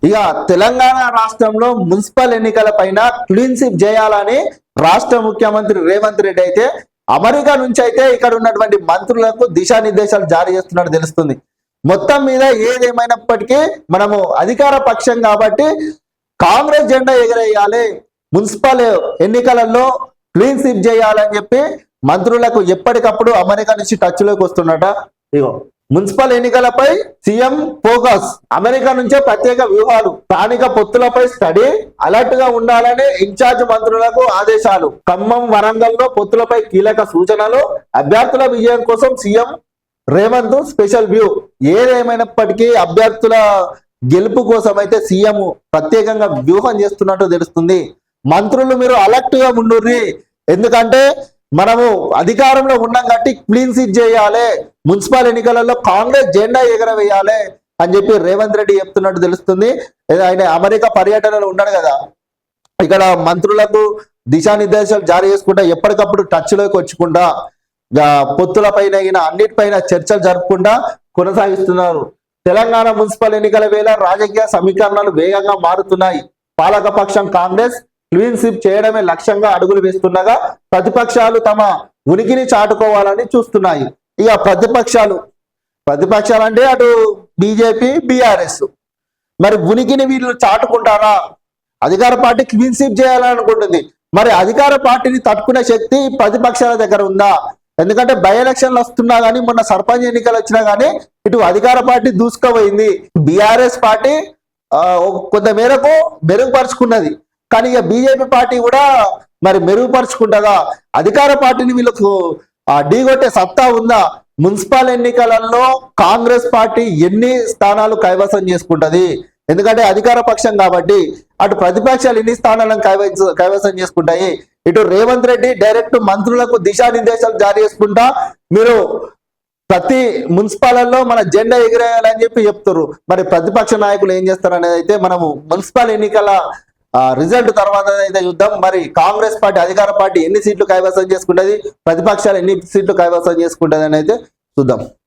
ఇక తెలంగాణ రాష్ట్రంలో మున్సిపల్ ఎన్నికల పైన క్లీన్ స్వీప్ చేయాలని రాష్ట్ర ముఖ్యమంత్రి రేవంత్ రెడ్డి అయితే అమెరికా నుంచి అయితే ఇక్కడ ఉన్నటువంటి మంత్రులకు దిశానిర్దేశాలు జారీ చేస్తున్నట్టు తెలుస్తుంది. మొత్తం మీద ఏదేమైనప్పటికీ మనము అధికార పక్షం కాబట్టి కాంగ్రెస్ జెండా ఎగరేయాలి, మున్సిపల్ ఎన్నికలలో క్లీన్ స్వీప్ చేయాలని చెప్పి మంత్రులకు ఎప్పటికప్పుడు అమెరికా నుంచి టచ్ లోకి వస్తున్నట. ఇగో మున్సిపల్ ఎన్నికలపై సీఎం ఫోకస్, అమెరికా నుంచే ప్రత్యేక వ్యూహాలు, స్థానిక పొత్తులపై స్టడీ, అలర్ట్ గా ఉండాలని ఇన్ఛార్జ్ మంత్రులకు ఆదేశాలు, ఖమ్మం వరంగల్లో పొత్తులపై కీలక సూచనలు, అభ్యర్థుల విజయం కోసం సీఎం రేవంత్ స్పెషల్ వ్యూ. ఏదేమైనప్పటికీ అభ్యర్థుల గెలుపు కోసం అయితే సీఎం ప్రత్యేకంగా వ్యూహం చేస్తున్నట్టు తెలుస్తుంది. మంత్రులు మీరు అలర్ట్ గా ఉండుర్రి, ఎందుకంటే మనము అధికారంలో ఉన్నాం కాబట్టి క్లీన్ స్వీప్ చేయాలి, మున్సిపల్ ఎన్నికలలో కాంగ్రెస్ జెండా ఎగరవేయాలి అని చెప్పి రేవంత్ రెడ్డి చెప్తున్నట్టు తెలుస్తుంది. ఆయన అమెరికా పర్యటనలో ఉన్నాడు కదా, ఇక్కడ మంత్రులకు దిశానిర్దేశాలు జారీ చేసుకుంటా ఎప్పటికప్పుడు టచ్ లోకి వచ్చుకుంటా పొత్తుల పైన అన్నిటిపైన చర్చలు జరుపుకుంటా కొనసాగిస్తున్నారు. తెలంగాణ మున్సిపల్ ఎన్నికల వేళ రాజకీయ సమీకరణాలు వేగంగా మారుతున్నాయి. పాలకపక్షం కాంగ్రెస్ క్లీన్ స్వీప్ చేయడమే లక్ష్యంగా అడుగులు వేస్తుండగా ప్రతిపక్షాలు తమ ఉనికిని చాటుకోవాలని చూస్తున్నాయి. ఇక ప్రతిపక్షాలు అంటే అటు బీజేపీ బీఆర్ఎస్ మరి ఉనికిని వీళ్ళు చాటుకుంటారా? అధికార పార్టీ క్లీన్ స్వీప్ చేయాలని అనుకుంటుంది, మరి అధికార పార్టీని తట్టుకునే శక్తి ప్రతిపక్షాల దగ్గర ఉందా? ఎందుకంటే బై ఎలక్షన్లు వస్తున్నా కానీ మొన్న సర్పంచ్ ఎన్నికలు వచ్చినా కానీ ఇటు అధికార పార్టీ దూసుకుపోయింది, బీఆర్ఎస్ పార్టీ కొంత మేరకు మెరుగుపరుచుకున్నది, కానీ ఇక బీజేపీ పార్టీ కూడా మరి మెరుగుపరుచుకుంటదా? అధికార పార్టీని వీళ్ళకు ఢీగొట్టే సత్తా ఉందా? మున్సిపల్ ఎన్నికలలో కాంగ్రెస్ పార్టీ ఎన్ని స్థానాలు కైవసం చేసుకుంటది? ఎందుకంటే అధికార పక్షం కాబట్టి అటు ప్రతిపక్షాలు ఎన్ని స్థానాలను కైవసం చేసుకుంటాయి. ఇటు రేవంత్ రెడ్డి డైరెక్ట్ మంత్రులకు దిశానిర్దేశాలు జారీ చేసుకుంటా మీరు ప్రతి మున్సిపాలలో మన జెండా ఎగిరేయాలని చెప్పి చెప్తారు. మరి ప్రతిపక్ష నాయకులు ఏం చేస్తారు అనేది అయితే మనము మున్సిపల్ ఎన్నికల రిజల్ట్ తర్వాత అయితే చూద్దాం. మరి కాంగ్రెస్ పార్టీ అధికార పార్టీ ఎన్ని సీట్లు కైవసం చేసుకుంటది, ప్రతిపక్షాలు ఎన్ని సీట్లు కైవసం చేసుకుంటది అని అయితే చూద్దాం.